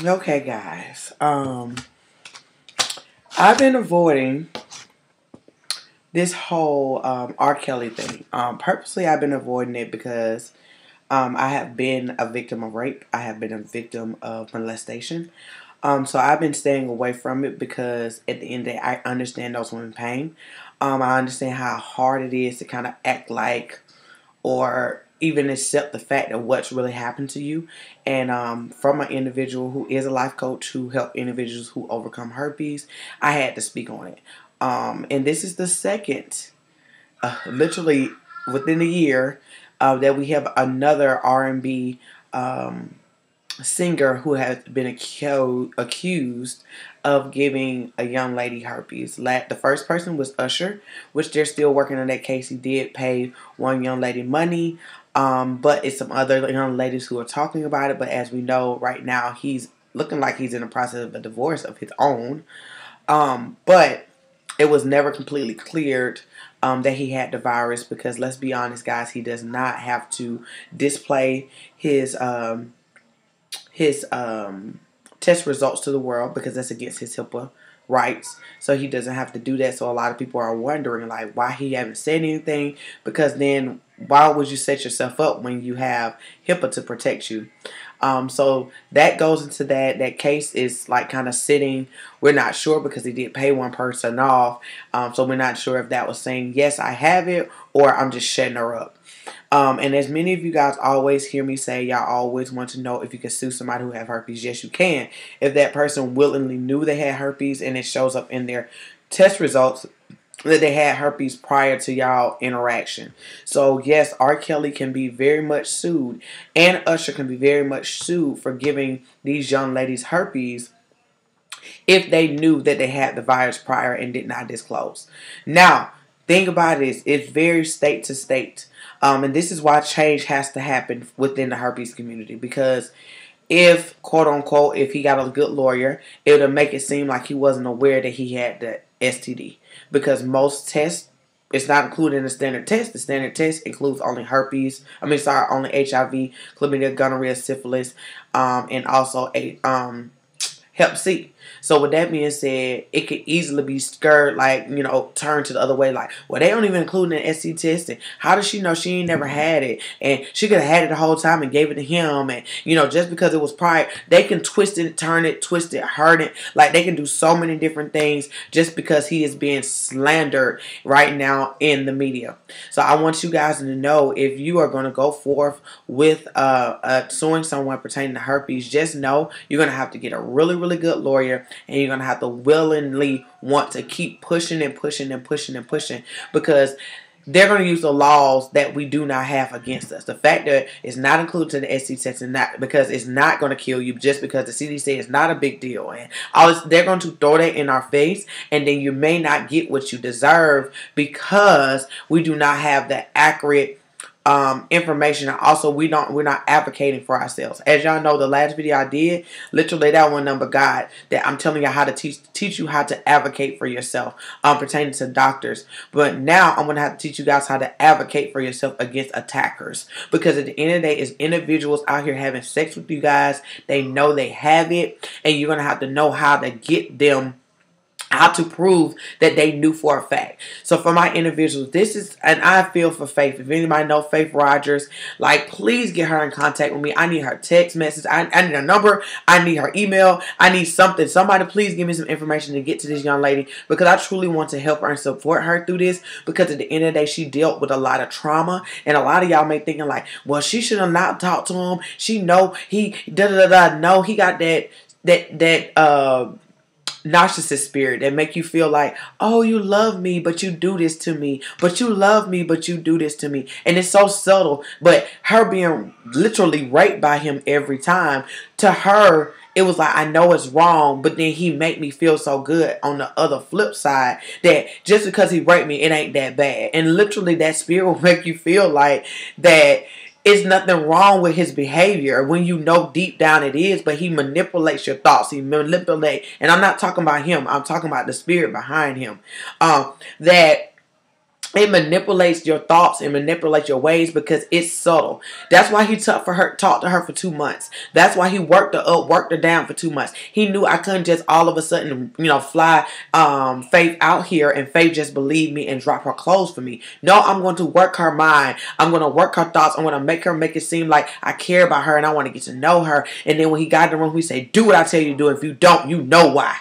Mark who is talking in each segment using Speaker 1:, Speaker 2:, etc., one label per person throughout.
Speaker 1: Okay, guys. I've been avoiding this whole R. Kelly thing. Purposely, I've been avoiding it because I have been a victim of rape. I have been a victim of molestation. So I've been staying away from it because at the end of the day, I understand those women's pain. I understand how hard it is to kind of act like or even accept the fact of what's really happened to you. And from an individual who is a life coach who help individuals who overcome herpes, I had to speak on it. And this is the second, literally within a year, that we have another R&B singer who has been accused of giving a young lady herpes. The first person was Usher, which they're still working on that case. He did pay one young lady money, but it's some other young ladies who are talking about it. But as we know right now, he's looking like he's in the process of a divorce of his own. But it was never completely cleared that he had the virus because let's be honest, guys, he does not have to display his test results to the world because that's against his HIPAA rights. So he doesn't have to do that. So a lot of people are wondering like why he haven't said anything, because then why would you set yourself up when you have HIPAA to protect you? So that goes into that. That case is like kind of sitting. We're not sure because he did pay one person off. So we're not sure if that was saying, yes, I have it, or I'm just shutting her up. And as many of you guys always hear me say, y'all always want to know if you can sue somebody who have herpes. Yes, you can. If that person willingly knew they had herpes and it shows up in their test results that they had herpes prior to y'all interaction. So yes, R. Kelly can be very much sued, and Usher can be very much sued for giving these young ladies herpes if they knew that they had the virus prior and did not disclose. Now, think about it, it's very state to state. And this is why change has to happen within the herpes community, because if, quote unquote, if he got a good lawyer, it would make it seem like he wasn't aware that he had the STD. Because most tests, it's not included in the standard test. The standard test includes only only HIV, chlamydia, gonorrhea, syphilis, and also Hep C. So with that being said, it could easily be scared, like, turned to the other way, like, well, they don't even include it in SC testing. How does she know she ain't never had it? And she could have had it the whole time and gave it to him. And, just because it was prior, they can twist it, turn it, twist it, hurt it. Like, they can do so many different things just because he is being slandered right now in the media. So I want you guys to know, if you are going to go forth with suing someone pertaining to herpes, just know you're going to have to get a really, really good lawyer, and you're going to have to willingly want to keep pushing and pushing and pushing and pushing, because they're going to use the laws that we do not have against us. The fact that it's not included in the SC test, and not because it's not going to kill you, just because the CDC is not a big deal, and they're going to throw that in our face, and then you may not get what you deserve because we do not have the accurate information. And also, we're not advocating for ourselves. As y'all know, the last video I did, literally that one number guide that I'm telling you how to teach you how to advocate for yourself pertaining to doctors. But now I'm going to have to teach you guys how to advocate for yourself against attackers, because at the end of the day, it's individuals out here having sex with you guys. They know they have it, and you're going to have to know how to get them, how to prove that they knew for a fact. So for my individuals, this is, and I feel for Faith. If anybody know Faith Rogers, like, please get her in contact with me. I need her text message. I need a number. I need her email. I need something. Somebody please give me some information to get to this young lady, because I truly want to help her and support her through this, because at the end of the day, she dealt with a lot of trauma. And a lot of y'all may thinking like, well, she should have not talked to him. She know he da-da-da-da. No, he got that narcissist spirit that make you feel like, oh, you love me, but you do this to me. But you love me, but you do this to me. And it's so subtle. But her being literally raped by him every time, to her, it was like, I know it's wrong, but then he make me feel so good on the other flip side that just because he raped me, it ain't that bad. And literally that spirit will make you feel like that it's nothing wrong with his behavior when you know deep down it is, but he manipulates your thoughts. He manipulates, and I'm not talking about him. I'm talking about the spirit behind him. That It manipulates your thoughts and manipulates your ways because it's subtle. That's why he talked to her for 2 months. That's why he worked her up, worked her down for 2 months. He knew I couldn't just all of a sudden, fly Faith out here and Faith just believe me and drop her clothes for me. No, I'm going to work her mind. I'm going to work her thoughts. I'm going to make it seem like I care about her and I want to get to know her. And then when he got in the room, he said, do what I tell you to do. If you don't, you know why.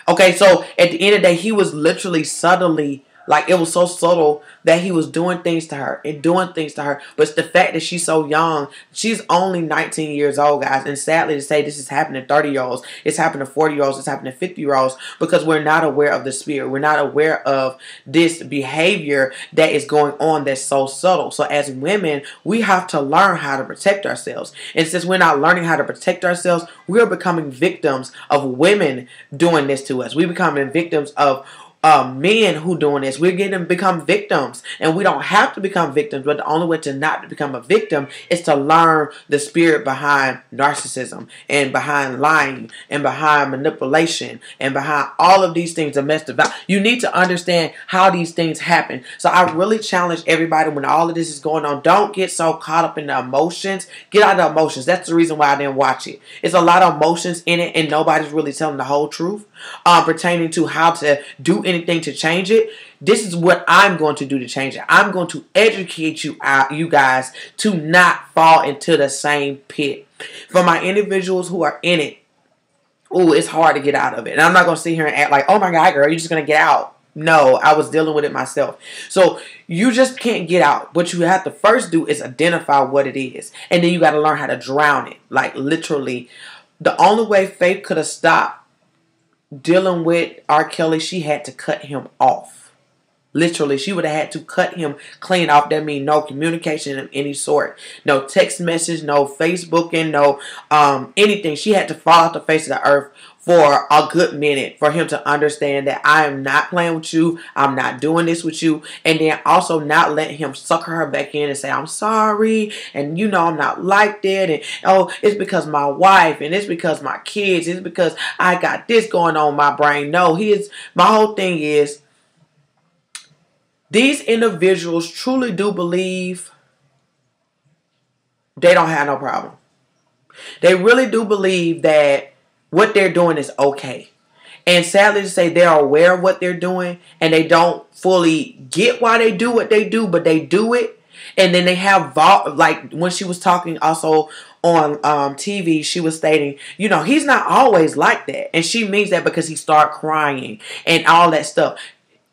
Speaker 1: Okay, so at the end of the day, he was literally subtly, like, it was so subtle that he was doing things to her and doing things to her. But it's the fact that she's so young. She's only 19 years old, guys. And sadly to say, this is happening to 30-year-olds. It's happening to 40-year-olds. It's happening to 50-year-olds because we're not aware of the spirit. We're not aware of this behavior that is going on that's so subtle. So as women, we have to learn how to protect ourselves. And since we're not learning how to protect ourselves, we're becoming victims of women doing this to us. We're becoming victims of men who doing this. We're become victims, and we don't have to become victims, but the only way to not become a victim is to learn the spirit behind narcissism and behind lying and behind manipulation and behind all of these things, domestic violence. You need to understand how these things happen. So I really challenge everybody when all of this is going on, don't get so caught up in the emotions. Get out of the emotions. That's the reason why I didn't watch it. It's a lot of emotions in it, and nobody's really telling the whole truth pertaining to how to do anything to change it. This is what I'm going to do to change it. I'm going to educate you guys to not fall into the same pit. For my individuals who are in it, it's hard to get out of it. And I'm not going to sit here and act like, oh my God, girl, you're just going to get out. No, I was dealing with it myself. So you just can't get out. What you have to first do is identify what it is. And then you got to learn how to drown it. Like literally, the only way Faith could have stopped dealing with R. Kelly, she had to cut him off. Literally, she would have had to cut him clean off. That means no communication of any sort. No text message, no Facebooking, no anything. She had to fall off the face of the earth for a good minute for him to understand that I am not playing with you. I'm not doing this with you. And then also not letting him sucker her back in and say, I'm sorry. And I'm not like that. And it's because my wife and it's because my kids. It's because I got this going on in my brain. No, my whole thing is these individuals truly do believe they don't have no problem. They really do believe that what they're doing is okay. And sadly to say, they're aware of what they're doing and they don't fully get why they do what they do, but they do it. And then they have, like when she was talking also on TV, she was stating, he's not always like that. And she means that because he started crying and all that stuff.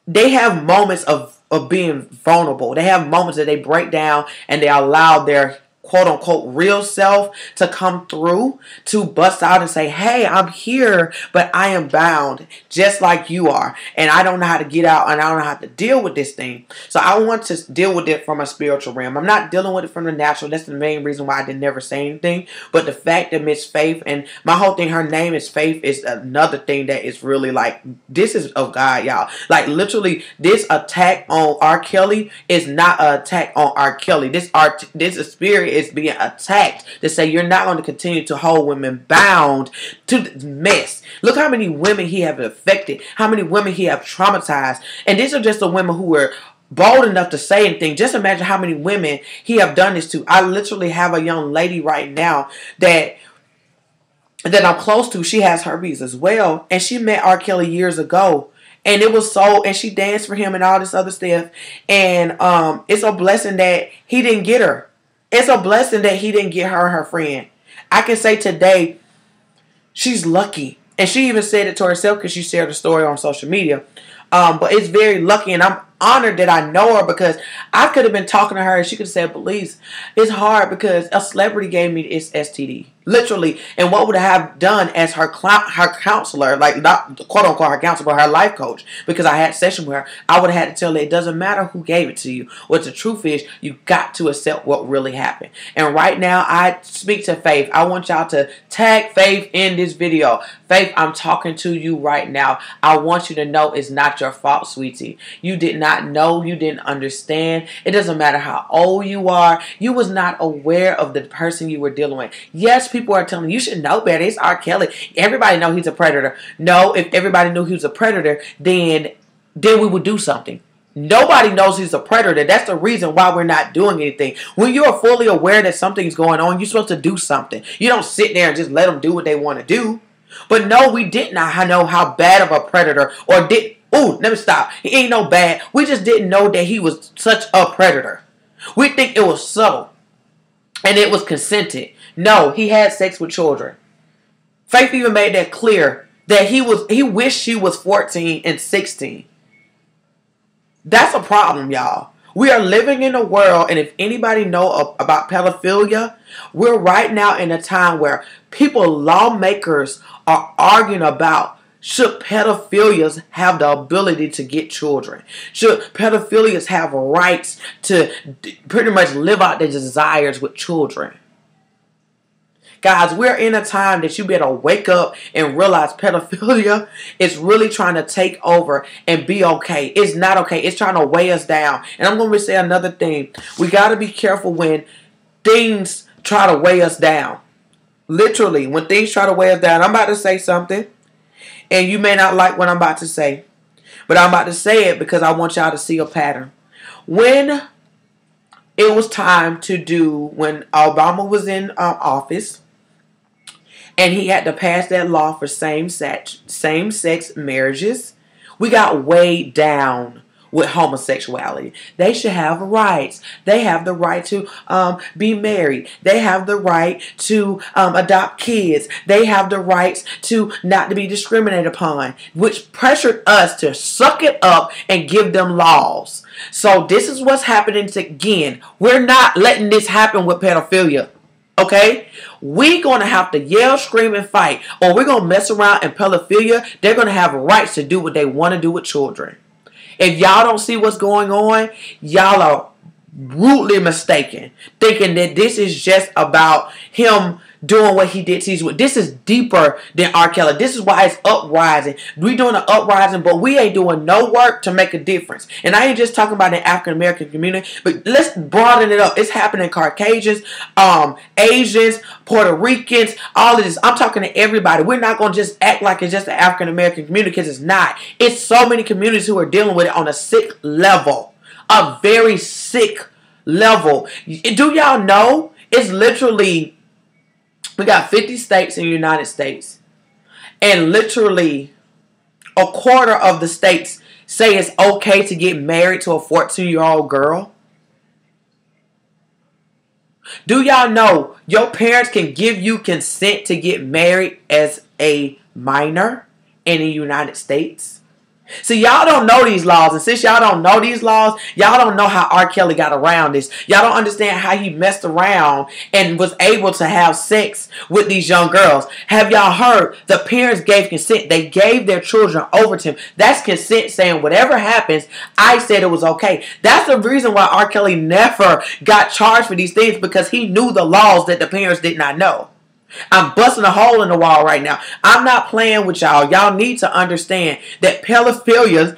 Speaker 1: They have moments of being vulnerable. They have moments that they break down and they allow their quote-unquote real self to come through, to bust out and say, hey, I'm here, but I am bound just like you are. And I don't know how to get out and I don't know how to deal with this thing. So I want to deal with it from a spiritual realm. I'm not dealing with it from the natural. That's the main reason why I didn't never say anything. But the fact that Miss Faith, and my whole thing, her name is Faith, is another thing that is really like, this is of God, y'all. Like literally, this attack on R. Kelly is not an attack on R. Kelly. This spirit is being attacked to say you're not going to continue to hold women bound to this mess. Look how many women he have affected, how many women he have traumatized. And these are just the women who were bold enough to say anything. Just imagine how many women he have done this to. I literally have a young lady right now that I'm close to. She has herpes as well. And she met R. Kelly years ago. And it was and she danced for him and all this other stuff. And it's a blessing that he didn't get her. It's a blessing that he didn't get her and her friend. I can say today, she's lucky. And she even said it to herself because she shared the story on social media. But it's very lucky, and I'm honored that I know her because I could have been talking to her and she could have said, Belize, it's hard because a celebrity gave me this STD. Literally. And what would I have done as her counselor, like not quote unquote her counselor, but her life coach, because I had a session with her, I would have had to tell her it doesn't matter who gave it to you. What the truth is, you got to accept what really happened. And right now, I speak to Faith. I want y'all to tag Faith in this video. Faith, I'm talking to you right now. I want you to know it's not your fault, sweetie. You did not know. You didn't understand. It doesn't matter how old you are. You was not aware of the person you were dealing with. Yes, people are telling you should know better. It's R. Kelly. Everybody know he's a predator. No, if everybody knew he was a predator, then we would do something. Nobody knows he's a predator. That's the reason why we're not doing anything. When you're fully aware that something's going on, you're supposed to do something. You don't sit there and just let them do what they want to do. But no, we did not know how bad of a predator, or did, ooh, let me stop. He ain't no bad. We just didn't know that he was such a predator. We think it was subtle and it was consented. No, he had sex with children. Faith even made that clear that he wished she was 14 and 16. That's a problem, y'all. We are living in a world, and if anybody know about pedophilia, we're right now in a time where lawmakers are arguing about, should pedophilias have the ability to get children? Should pedophilias have rights to pretty much live out their desires with children? Guys, we're in a time that you better wake up and realize pedophilia is really trying to take over and be okay. It's not okay. It's trying to weigh us down. And I'm going to say another thing. We got to be careful when things try to weigh us down. Literally, when things try to weigh us down. I'm about to say something, and you may not like what I'm about to say, but I'm about to say it because I want y'all to see a pattern. When it was time to when Obama was in office, and he had to pass that law for same-sex marriages, we got weighed down with homosexuality. They should have rights. They have the right to be married. They have the right to adopt kids. They have the rights to not to be discriminated upon, which pressured us to suck it up and give them laws. So this is what's happening again. We're not letting this happen with pedophilia. Okay? We're going to have to yell, scream, and fight, or we're going to mess around in pedophilia. They're going to have rights to do what they want to do with children. If y'all don't see what's going on, y'all are rudely mistaken, thinking that this is just about him doing what he did. This is deeper than R. Kelly. This is why it's uprising. We're doing an uprising, but we ain't doing no work to make a difference. And I ain't just talking about the African American community, but let's broaden it up. It's happening Caucasians, Asians, Puerto Ricans, all of this. I'm talking to everybody. We're not going to just act like it's just the African American community, because it's not. It's so many communities who are dealing with it on a sick level. A very sick level. Do y'all know? It's literally, we got 50 states in the United States, and literally a quarter of the states say it's okay to get married to a 14-year-old girl. Do y'all know your parents can give you consent to get married as a minor in the United States? See, y'all don't know these laws, and since y'all don't know these laws, y'all don't know how R. Kelly got around this. Y'all don't understand how he messed around and was able to have sex with these young girls. Have y'all heard the parents gave consent? They gave their children over to him. That's consent, saying whatever happens, I said it was okay. That's the reason why R. Kelly never got charged for these things, because he knew the laws that the parents did not know. I'm busting a hole in the wall right now. I'm not playing with y'all. Y'all need to understand that pedophilia,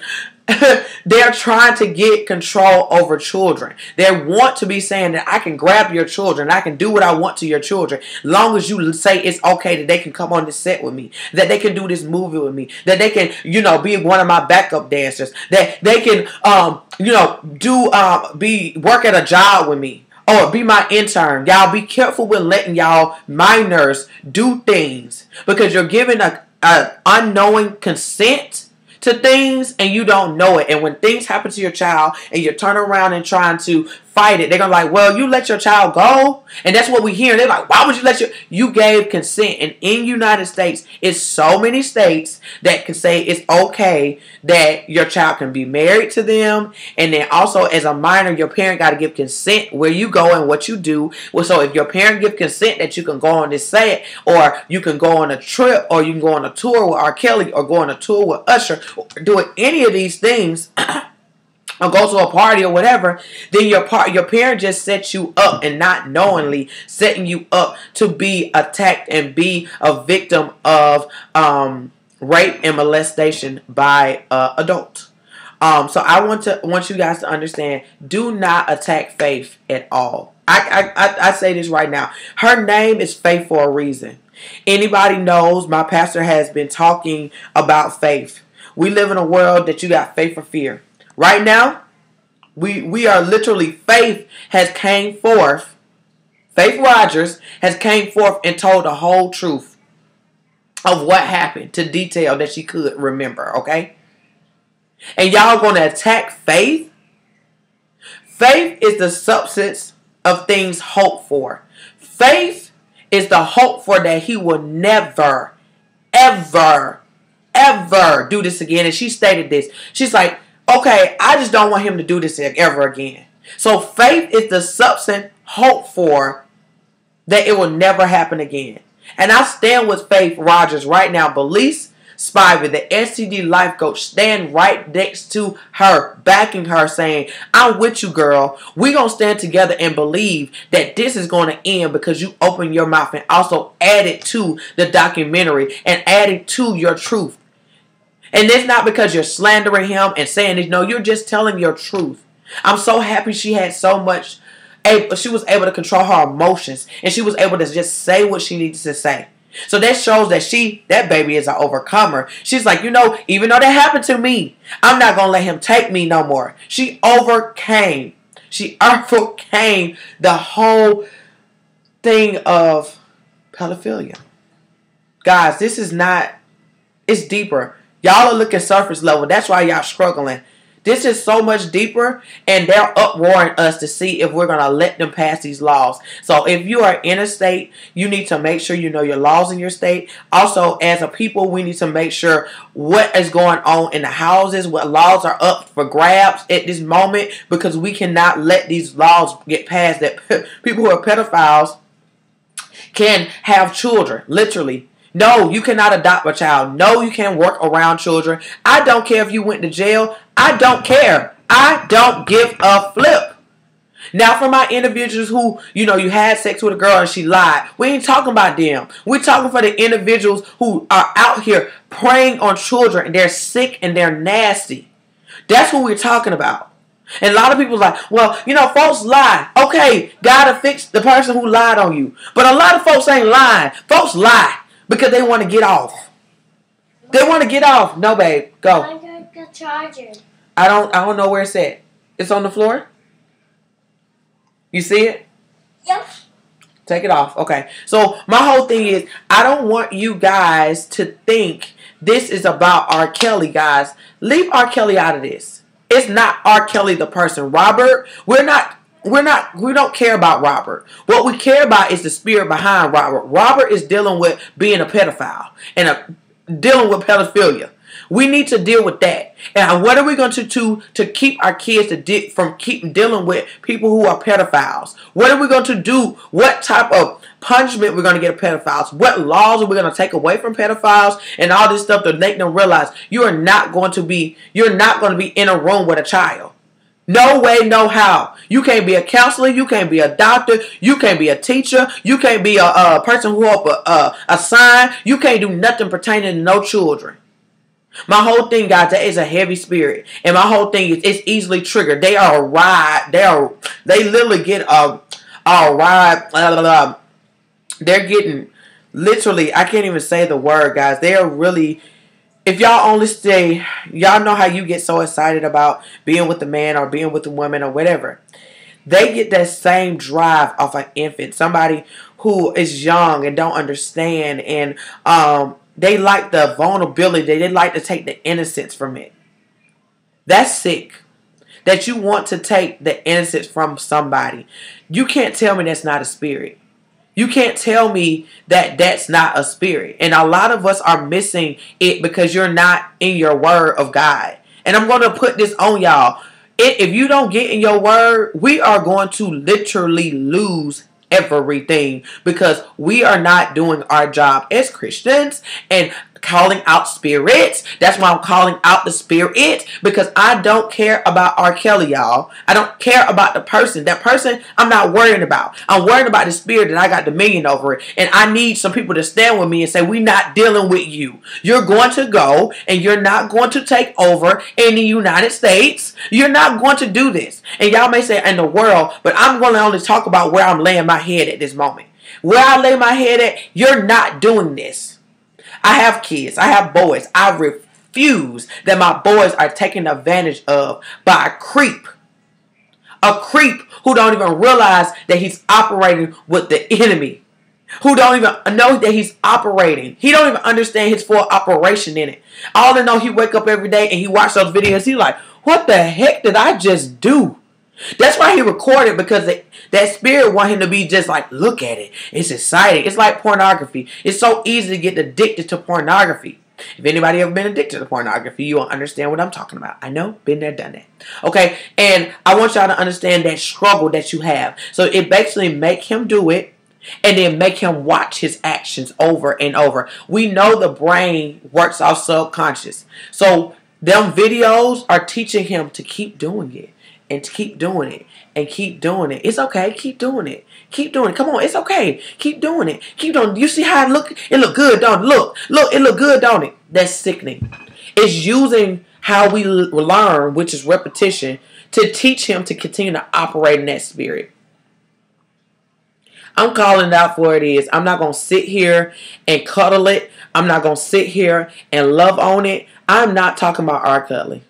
Speaker 1: they're trying to get control over children. They want to be saying that I can grab your children, I can do what I want to your children, long as you say it's okay that they can come on this set with me, that they can do this movie with me, that they can, be one of my backup dancers, that they can, work at a job with me, or be my intern. Y'all be careful with letting y'all minors do things, because you're giving a unknowing consent to things and you don't know it. And when things happen to your child and you turn around and trying to fight it, they're gonna like, well, you let your child go. And that's what we hear. They're like, why would you let you gave consent? And in United States, it's so many states that can say it's okay that your child can be married to them. And then also, as a minor, your parent got to give consent where you go and what you do. Well, so if your parent give consent that you can go on this set, or you can go on a trip, or you can go on a tour with R. Kelly, or go on a tour with Usher, or doing any of these things, or go to a party or whatever, then your parent just set you up, and not knowingly setting you up to be attacked and be a victim of rape and molestation by adult. So I want you guys to understand, do not attack Faith at all. I say this right now. Her name is Faith for a reason. Anybody knows my pastor has been talking about faith. We live in a world that you got faith or fear. Right now, We are literally, Faith has came forth. Faith Rogers has came forth and told the whole truth of what happened to detail that she could remember, okay? And y'all going to attack Faith? Faith is the substance of things hoped for. Faith is the hope for that he will never, ever, ever do this again. And she stated this. She's like, okay, I just don't want him to do this ever again. So faith is the substance hoped for that it will never happen again. And I stand with Faith Rogers right now. Belize Spivey, the STD Life Coach, stand right next to her, backing her, saying, I'm with you, girl. We're going to stand together and believe that this is going to end because you opened your mouth and also added to the documentary and added to your truth. And it's not because you're slandering him and saying this. No, you're just telling your truth. I'm so happy she had so much. She was able to control her emotions. And she was able to just say what she needed to say. So that shows that that baby is an overcomer. She's like, you know, even though that happened to me, I'm not going to let him take me no more. She overcame. She overcame the whole thing of pedophilia. Guys, this is not, it's deeper. Y'all are looking surface level. That's why y'all struggling. This is so much deeper, and they're uproaring us to see if we're going to let them pass these laws. So if you are in a state, you need to make sure you know your laws in your state. Also, as a people, we need to make sure what is going on in the houses, what laws are up for grabs at this moment, because we cannot let these laws get passed that people who are pedophiles can have children, literally. No, you cannot adopt a child. No, you can't work around children. I don't care if you went to jail. I don't care. I don't give a flip. Now, for my individuals who, you know, you had sex with a girl and she lied, we ain't talking about them. We're talking for the individuals who are out here preying on children and they're sick and they're nasty. That's what we're talking about. And a lot of people are like, well, you know, folks lie. Okay, gotta fix the person who lied on you. But a lot of folks ain't lying. Folks lie. Because they want to get off. They want to get off. No, babe. Go.
Speaker 2: I got the charger.
Speaker 1: I don't know where it's at. It's on the floor? You see it?
Speaker 2: Yep.
Speaker 1: Take it off. Okay. So my whole thing is, I don't want you guys to think this is about R. Kelly, guys. Leave R. Kelly out of this. It's not R. Kelly the person. Robert, we don't care about Robert. What we care about is the spirit behind Robert. Robert is dealing with being a pedophile and dealing with pedophilia. We need to deal with that. And what are we going to do to keep our kids from keep dealing with people who are pedophiles? What are we going to do? What type of punishment we're going to get pedophiles? What laws are we going to take away from pedophiles and all this stuff to make them realize you're not going to be in a room with a child. No way, no how. You can't be a counselor. You can't be a doctor. You can't be a teacher. You can't be a person who help a sign. You can't do nothing pertaining to no children. My whole thing, guys, that is a heavy spirit. And my whole thing is it's easily triggered. They are a ride. They literally get a ride. They're getting, literally, I can't even say the word, guys. They are really... If y'all only stay, y'all know how you get so excited about being with the man or being with the woman or whatever. They get that same drive off an infant, somebody who is young and don't understand, and they like the vulnerability. They like to take the innocence from it. That's sick. That you want to take the innocence from somebody. You can't tell me that's not a spirit. You can't tell me that that's not a spirit. And a lot of us are missing it because you're not in your word of God. And I'm going to put this on y'all. If you don't get in your word, we are going to literally lose everything because we are not doing our job as Christians and calling out spirits. That's why I'm calling out the spirit, because I don't care about R. Kelly, y'all. I don't care about the person. That person I'm not worrying about. I'm worried about the spirit that I got dominion over it. And I need some people to stand with me and say, we're not dealing with you. You're going to go and you're not going to take over in the United States. You're not going to do this. And y'all may say in the world, but I'm going to only talk about where I'm laying my head at this moment. Where I lay my head at, you're not doing this. I have kids. I have boys. I refuse that my boys are taken advantage of by a creep. A creep who don't even realize that he's operating with the enemy. Who don't even know that he's operating. He don't even understand his full operation in it. All I know, he wake up every day and he watch those videos. He like, what the heck did I just do? That's why he recorded, because that spirit want him to be just like, look at it. It's exciting. It's like pornography. It's so easy to get addicted to pornography. If anybody ever been addicted to pornography, you'll understand what I'm talking about. I know, been there, done that. Okay, and I want y'all to understand that struggle that you have. So it basically make him do it, and then make him watch his actions over and over. We know the brain works off subconscious. So them videos are teaching him to keep doing it. And to keep doing it. And keep doing it. It's okay. Keep doing it. Keep doing it. Come on. It's okay. Keep doing it. Keep doing it. You see how it look? It look good, don't it? Look. It look good, don't it? That's sickening. It's using how we learn, which is repetition, to teach him to continue to operate in that spirit. I'm calling it out for what it is. I'm not going to sit here and cuddle it. I'm not going to sit here and love on it. I'm not talking about R. Kelly.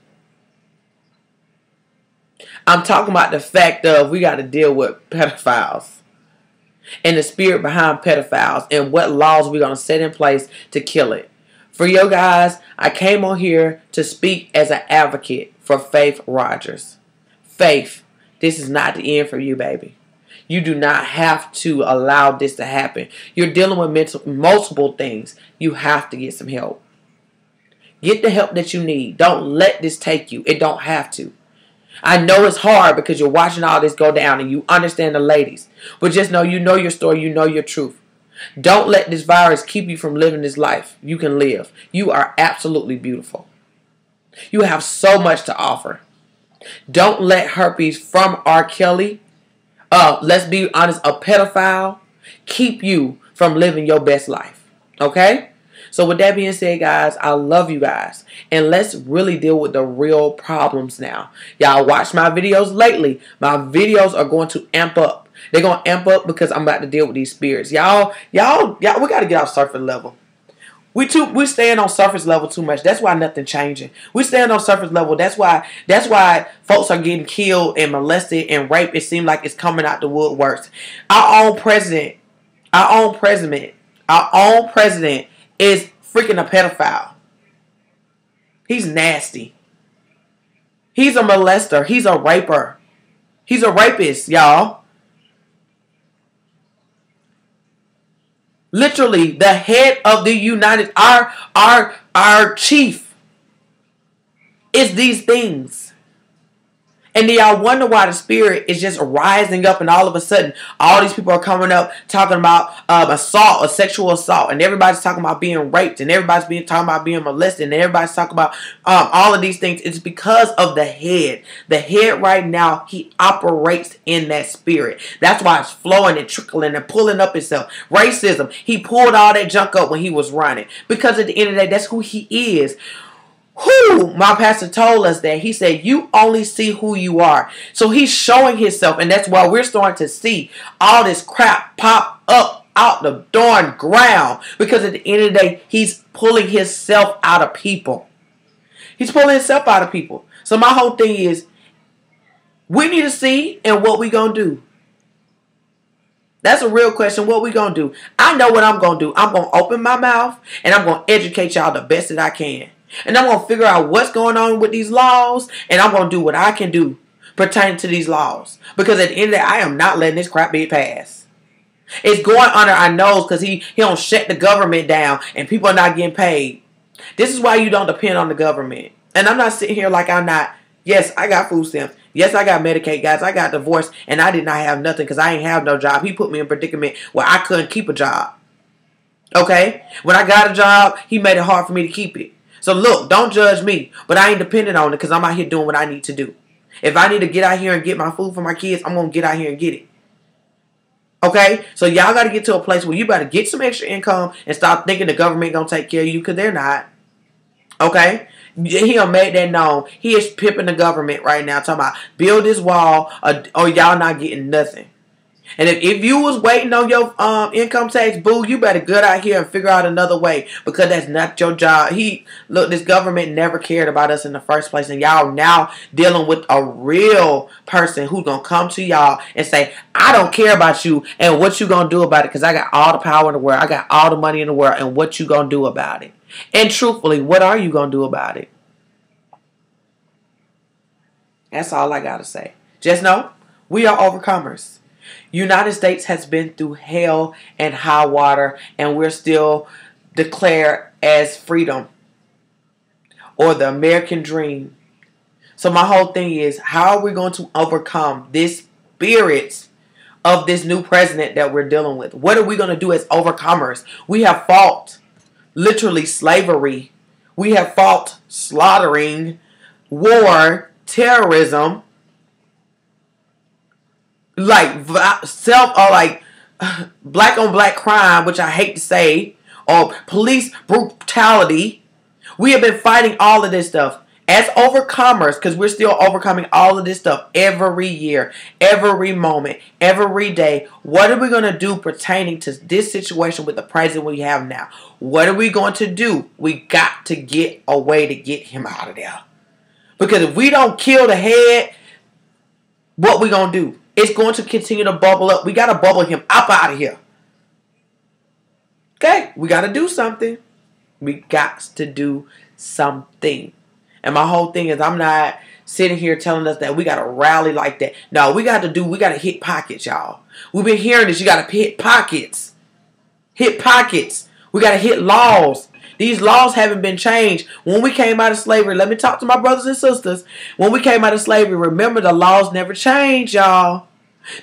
Speaker 1: I'm talking about the fact of we got to deal with pedophiles and the spirit behind pedophiles and what laws we're going to set in place to kill it. For you guys, I came on here to speak as an advocate for Faith Rogers. Faith, this is not the end for you, baby. You do not have to allow this to happen. You're dealing with multiple things. You have to get some help. Get the help that you need. Don't let this take you. It don't have to. I know it's hard because you're watching all this go down and you understand the ladies. But just know you know your story. You know your truth. Don't let this virus keep you from living this life. You can live. You are absolutely beautiful. You have so much to offer. Don't let herpes from R. Kelly, let's be honest, a pedophile, keep you from living your best life. Okay? So with that being said, guys, I love you guys. And let's really deal with the real problems now. Y'all watch my videos lately. My videos are going to amp up. They're going to amp up because I'm about to deal with these spirits. Y'all, we got to get off surface level. We staying on surface level too much. That's why nothing changing. We staying on surface level. That's why folks are getting killed and molested and raped. It seems like it's coming out the woodworks. Our own president is freaking a pedophile. He's nasty. He's a molester. He's a raper. He's a rapist, y'all. Literally, the head of the United, our chief is these things. And then y'all wonder why the spirit is just rising up, and all of a sudden, all these people are coming up talking about assault or sexual assault, and everybody's talking about being raped, and everybody's talking about being molested, and everybody's talking about all of these things. It's because of the head. The head right now, he operates in that spirit. That's why it's flowing and trickling and pulling up itself. Racism, he pulled all that junk up when he was running. Because at the end of the day, that's who he is. My pastor told us that. He said, you only see who you are. So he's showing himself, and that's why we're starting to see all this crap pop up out the darn ground. Because at the end of the day, he's pulling himself out of people. He's pulling himself out of people. So my whole thing is, we need to see, and what we gonna do? That's a real question. What we gonna do? I know what I'm gonna do. I'm gonna open my mouth, and I'm gonna educate y'all the best that I can. And I'm going to figure out what's going on with these laws. And I'm going to do what I can do pertaining to these laws. Because at the end of the day, I am not letting this crap be passed. It's going under our nose because he don't shut the government down. And people are not getting paid. This is why you don't depend on the government. And I'm not sitting here like I'm not. Yes, I got food stamps. Yes, I got Medicaid, guys. I got divorced. And I did not have nothing because I ain't have no job. He put me in a predicament where I couldn't keep a job. Okay? When I got a job, he made it hard for me to keep it. So look, don't judge me, but I ain't dependent on it because I'm out here doing what I need to do. If I need to get out here and get my food for my kids, I'm going to get out here and get it. Okay? So y'all got to get to a place where you better get some extra income and stop thinking the government going to take care of you because they're not. Okay? He done made that known. He is pimping the government right now talking about build this wall or y'all not getting nothing. And if you was waiting on your income tax, boo, you better get out here and figure out another way, because that's not your job. Look, this government never cared about us in the first place, and y'all now dealing with a real person who's gonna come to y'all and say, I don't care about you, and what you gonna do about it, because I got all the power in the world, I got all the money in the world, and what you gonna do about it? And truthfully, what are you gonna do about it? That's all I gotta say. Just know, we are overcomers. United States has been through hell and high water, and we're still declared as freedom or the American dream. So my whole thing is, how are we going to overcome this spirit of this new president that we're dealing with? What are we going to do as overcomers? We have fought literally slavery. We have fought slaughtering, war, terrorism, like black on black crime, which I hate to say, or police brutality. We have been fighting all of this stuff as overcomers, because we're still overcoming all of this stuff every year, every moment, every day. What are we going to do pertaining to this situation with the president we have now? What are we going to do? We got to get a way to get him out of there. Because if we don't kill the head, what we going to do? It's going to continue to bubble up. We got to bubble him up out of here. Okay, we got to do something. We got to do something. And my whole thing is, I'm not sitting here telling us that we got to rally like that. No, we got to hit pockets, y'all. We've been hearing this. You got to hit pockets. Hit pockets. We got to hit laws. These laws haven't been changed. When we came out of slavery, let me talk to my brothers and sisters. When we came out of slavery, remember, the laws never changed, y'all.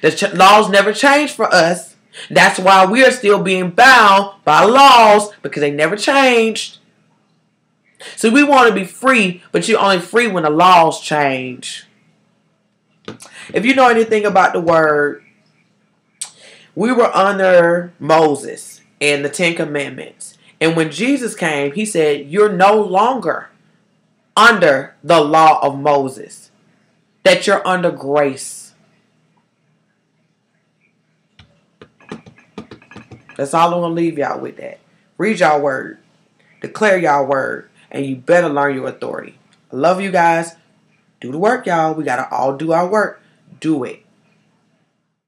Speaker 1: The laws never changed for us. That's why we are still being bound by laws, because they never changed. So we want to be free, but you're only free when the laws change. If you know anything about the word, we were under Moses and the Ten Commandments. And when Jesus came, he said, you're no longer under the law of Moses, that you're under grace. That's all I'm going to leave y'all with that. Read y'all word. Declare y'all word. And you better learn your authority. I love you guys. Do the work, y'all. We got to all do our work. Do it.